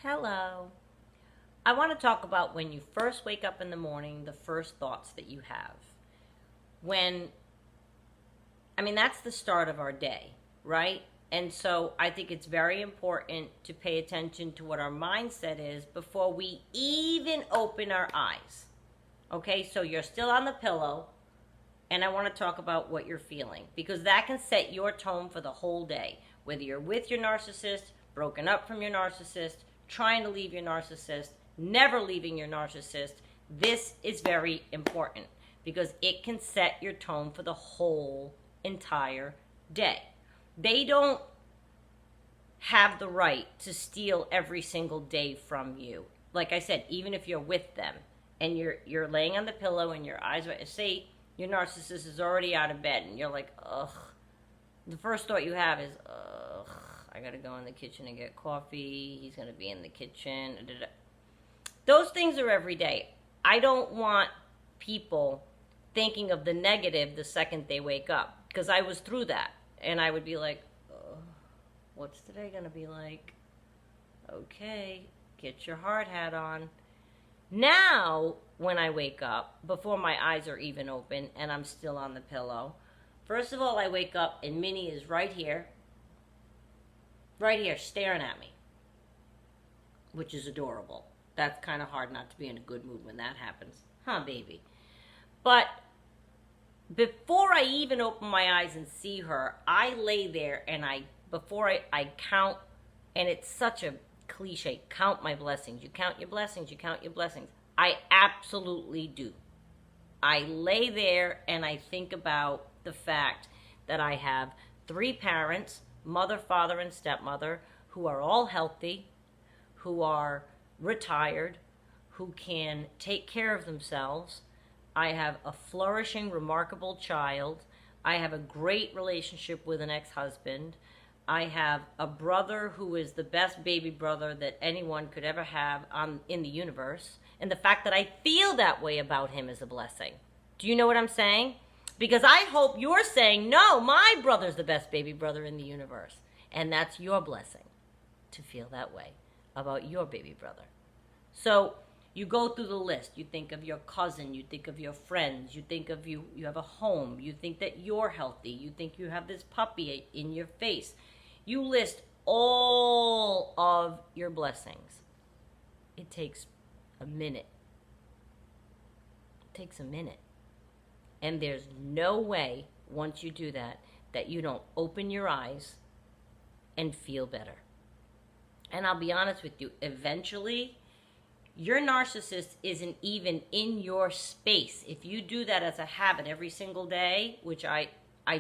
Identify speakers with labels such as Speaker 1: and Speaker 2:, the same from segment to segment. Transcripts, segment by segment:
Speaker 1: Hello. I want to talk about when you first wake up in the morning, the first thoughts that you have. When, that's the start of our day, right? And so I think it's very important to pay attention to what our mindset is before we even open our eyes. Okay, so you're still on the pillow, and I want to talk about what you're feeling because that can set your tone for the whole day. Whether you're with your narcissist, broken up from your narcissist, trying to leave your narcissist, never leaving your narcissist, this is very important because it can set your tone for the whole entire day. They don't have the right to steal every single day from you. Like I said, even if you're with them and you're laying on the pillow and your eyes are, say your narcissist is already out of bed and you're like, ugh. The first thought you have is, ugh, I gotta go in the kitchen and get coffee. He's gonna be in the kitchen. Those things are every day. I don't want people thinking of the negative the second they wake up because I was through that. And I would be like, ugh, what's today gonna be like? Okay, get your hard hat on. Now, when I wake up, before my eyes are even open and I'm still on the pillow, first of all, I wake up and Minnie is right here, staring at me, which is adorable. That's kind of hard not to be in a good mood when that happens. Huh, baby? But before I even open my eyes and see her, I lay there and before I count, and it's such a cliche, count my blessings. You count your blessings, you count your blessings. I absolutely do. I lay there and I think about the fact that I have 3 parents, mother, father, and stepmother, who are all healthy, who are retired, who can take care of themselves. I have a flourishing, remarkable child. I have a great relationship with an ex-husband. I have a brother who is the best baby brother that anyone could ever have in the universe. And the fact that I feel that way about him is a blessing. Do you know what I'm saying? Because I hope you're saying, no, my brother's the best baby brother in the universe. And that's your blessing to feel that way about your baby brother. So you go through the list. You think of your cousin. You think of your friends. You think of you have a home. You think that you're healthy. You think you have this puppy in your face. You list all of your blessings. It takes a minute. It takes a minute. And there's no way, once you do that, that you don't open your eyes and feel better. And I'll be honest with you, eventually, your narcissist isn't even in your space. If you do that as a habit every single day, which I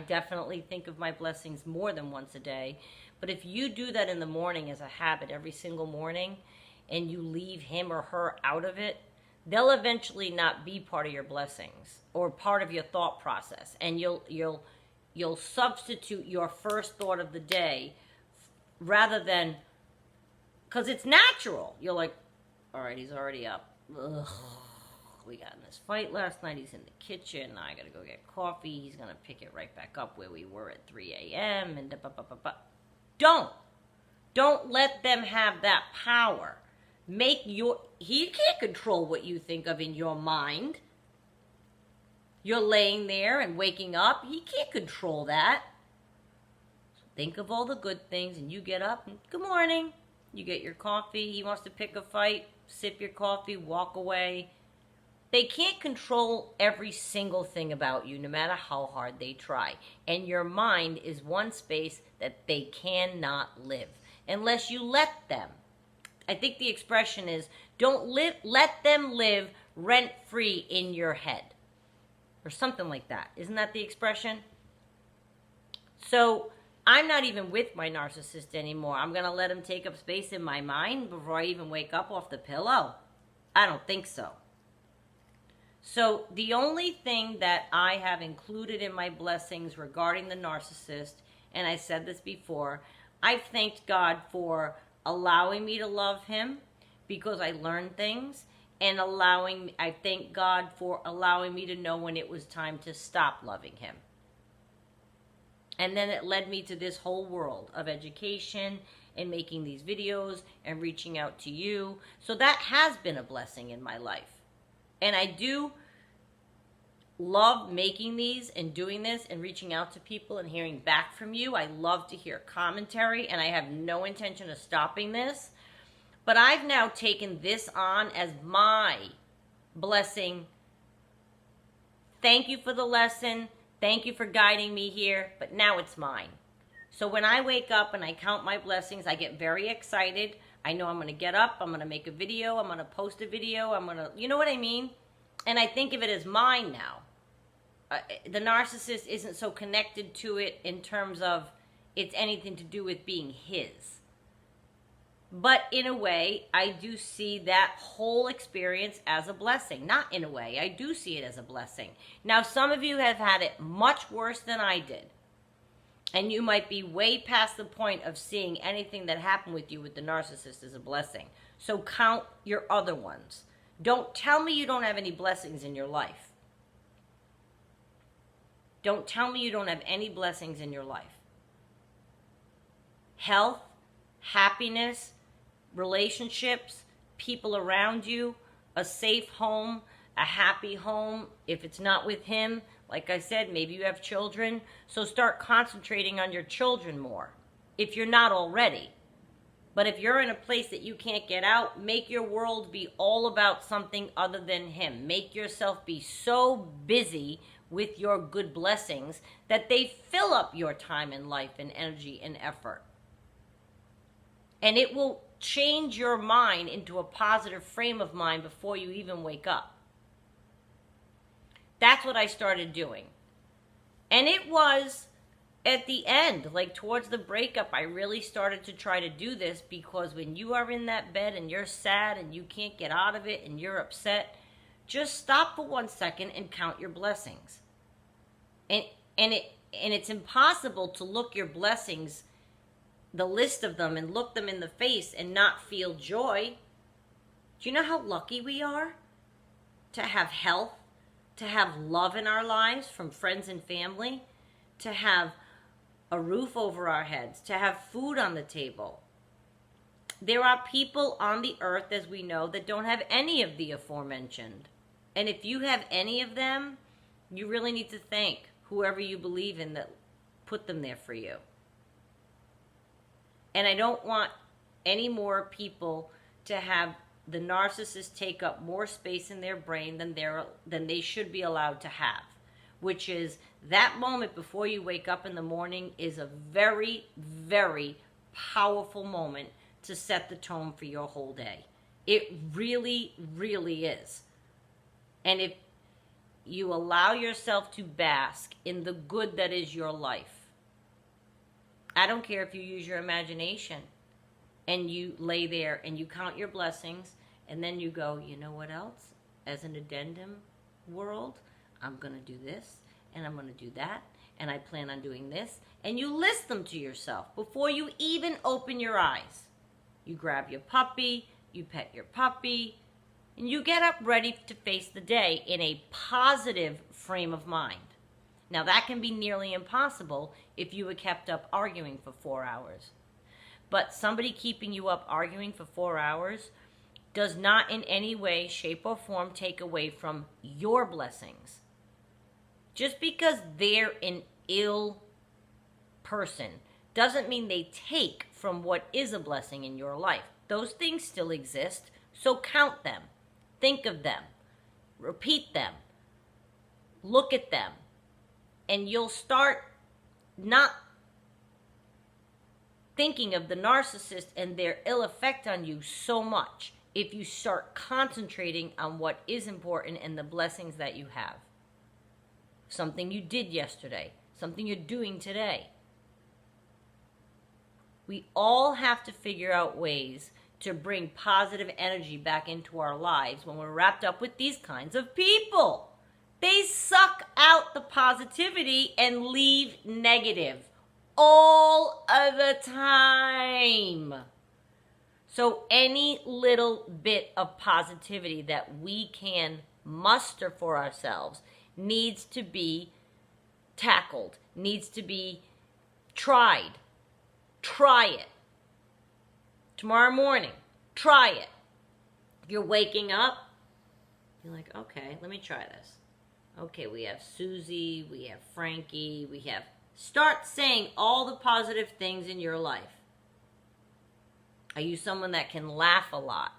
Speaker 1: definitely think of my blessings more than once a day, but if you do that in the morning as a habit every single morning, and you leave him or her out of it, they'll eventually not be part of your blessings or part of your thought process. And you'll substitute your first thought of the day rather than, because it's natural. You're like, all right, he's already up. Ugh, we got in this fight last night. He's in the kitchen. I got to go get coffee. He's going to pick it right back up where we were at 3 a.m. and Don't let them have that power. He can't control what you think of in your mind. You're laying there and waking up. He can't control that. So think of all the good things and you get up and good morning. You get your coffee. He wants to pick a fight. Sip your coffee. Walk away. They can't control every single thing about you no matter how hard they try. And your mind is one space that they cannot live unless you let them. I think the expression is, let them live rent-free in your head. Or something like that. Isn't that the expression? So, I'm not even with my narcissist anymore. I'm going to let him take up space in my mind before I even wake up off the pillow? I don't think so. So, the only thing that I have included in my blessings regarding the narcissist, and I said this before, I've thanked God for allowing me to love him because I learned things, and I thank God for allowing me to know when it was time to stop loving him. And then it led me to this whole world of education and making these videos and reaching out to you. So that has been a blessing in my life. And I do love making these and doing this and reaching out to people and hearing back from you. I love to hear commentary, and I have no intention of stopping this. But I've now taken this on as my blessing. Thank you for the lesson. Thank you for guiding me here, but now it's mine. So when I wake up and I count my blessings, I get very excited. I know I'm going to get up, I'm going to make a video, I'm going to post a video, I'm going to, you know what I mean? And I think of it as mine now. The narcissist isn't so connected to it in terms of it's anything to do with being his. But in a way, I do see that whole experience as a blessing. Not in a way, I do see it as a blessing. Now, some of you have had it much worse than I did. And you might be way past the point of seeing anything that happened with you with the narcissist as a blessing. So count your other ones. Don't tell me you don't have any blessings in your life. Don't tell me you don't have any blessings in your life. Health, happiness, relationships, people around you, a safe home, a happy home. If it's not with him, like I said, maybe you have children. So start concentrating on your children more, if you're not already. But if you're in a place that you can't get out, make your world be all about something other than him. Make yourself be so busy with your good blessings that they fill up your time and life and energy and effort. And it will change your mind into a positive frame of mind before you even wake up. That's what I started doing. And it was at the end, like towards the breakup, I really started to try to do this, because when you are in that bed and you're sad and you can't get out of it and you're upset, just stop for 1 second and count your blessings. And it's impossible to look your blessings, the list of them, and look them in the face and not feel joy. Do you know how lucky we are to have health, to have love in our lives from friends and family, to have a roof over our heads, to have food on the table? There are people on the earth, as we know, that don't have any of the aforementioned. And if you have any of them, you really need to thank whoever you believe in that put them there for you. And I don't want any more people to have the narcissist take up more space in their brain than they should be allowed to have. Which is, that moment before you wake up in the morning is a very, very powerful moment to set the tone for your whole day. It really, really is. And if you allow yourself to bask in the good that is your life, I don't care if you use your imagination and you lay there and you count your blessings, and then you go, you know what else? As an addendum world, I'm going to do this, and I'm going to do that, and I plan on doing this. And you list them to yourself before you even open your eyes. You grab your puppy, you pet your puppy, and you get up ready to face the day in a positive frame of mind. Now, that can be nearly impossible if you were kept up arguing for 4 hours. But somebody keeping you up arguing for 4 hours does not in any way, shape, or form take away from your blessings. Just because they're an ill person doesn't mean they take from what is a blessing in your life. Those things still exist, so count them. Think of them. Repeat them. Look at them. And you'll start not thinking of the narcissist and their ill effect on you so much if you start concentrating on what is important and the blessings that you have. Something you did yesterday, something you're doing today. We all have to figure out ways to bring positive energy back into our lives when we're wrapped up with these kinds of people. They suck out the positivity and leave negative all of the time. So any little bit of positivity that we can muster for ourselves needs to be tackled, needs to be tried. Try it. Tomorrow morning, try it. You're waking up, you're like, okay, let me try this. Okay, we have Susie, we have Frankie, we have... Start saying all the positive things in your life. Are you someone that can laugh a lot?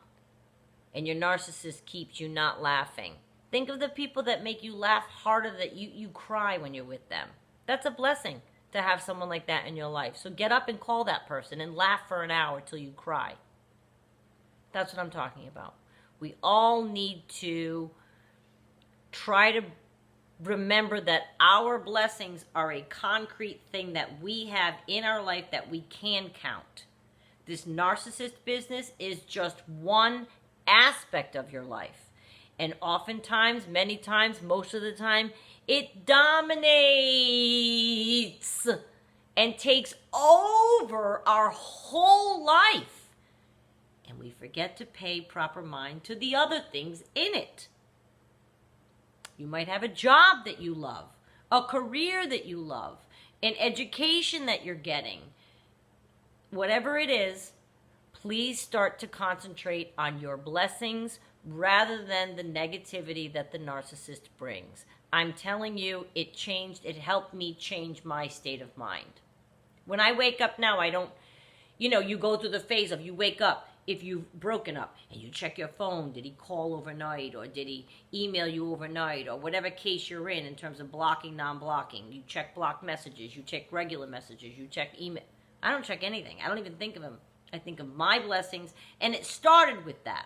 Speaker 1: And your narcissist keeps you not laughing. Think of the people that make you laugh harder, that you cry when you're with them. That's a blessing to have someone like that in your life. So get up and call that person and laugh for an hour till you cry. That's what I'm talking about. We all need to try to remember that our blessings are a concrete thing that we have in our life that we can count. This narcissist business is just one aspect of your life. And oftentimes, many times, most of the time, it dominates and takes over our whole life. And we forget to pay proper mind to the other things in it. You might have a job that you love, a career that you love, an education that you're getting. Whatever it is, please start to concentrate on your blessings rather than the negativity that the narcissist brings. I'm telling you, it helped me change my state of mind. When I wake up now, I don't, you go through the phase of you wake up, if you've broken up, and you check your phone, did he call overnight, or did he email you overnight, or whatever case you're in terms of blocking, non-blocking. You check blocked messages, you check regular messages, you check email. I don't check anything. I don't even think of them. I think of my blessings, and it started with that.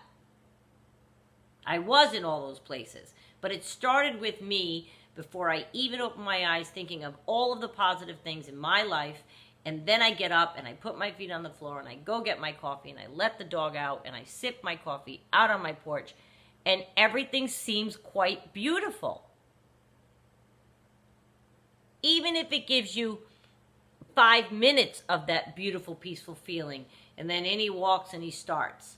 Speaker 1: I was in all those places, but it started with me before I even opened my eyes, thinking of all of the positive things in my life. And then I get up and I put my feet on the floor and I go get my coffee and I let the dog out and I sip my coffee out on my porch, and everything seems quite beautiful. Even if it gives you 5 minutes of that beautiful, peaceful feeling, and then in he walks and he starts.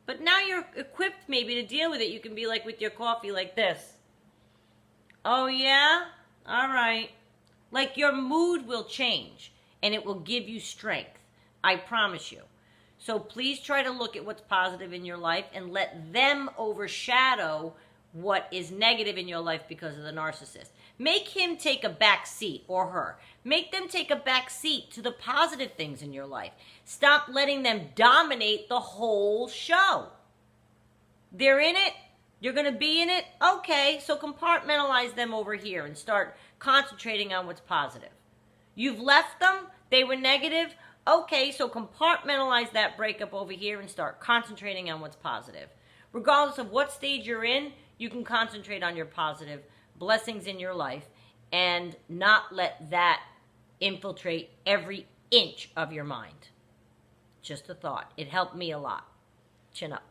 Speaker 1: But now you're equipped maybe to deal with it. You can be like with your coffee like this. Oh yeah? All right. Like your mood will change. And it will give you strength. I promise you. So please try to look at what's positive in your life and let them overshadow what is negative in your life because of the narcissist. Make him take a back seat, or her. Make them take a back seat to the positive things in your life. Stop letting them dominate the whole show. They're in it. You're going to be in it. Okay, so compartmentalize them over here and start concentrating on what's positive. You've left them, they were negative. Okay, so compartmentalize that breakup over here and start concentrating on what's positive. Regardless of what stage you're in, you can concentrate on your positive blessings in your life and not let that infiltrate every inch of your mind. Just a thought. It helped me a lot. Chin up.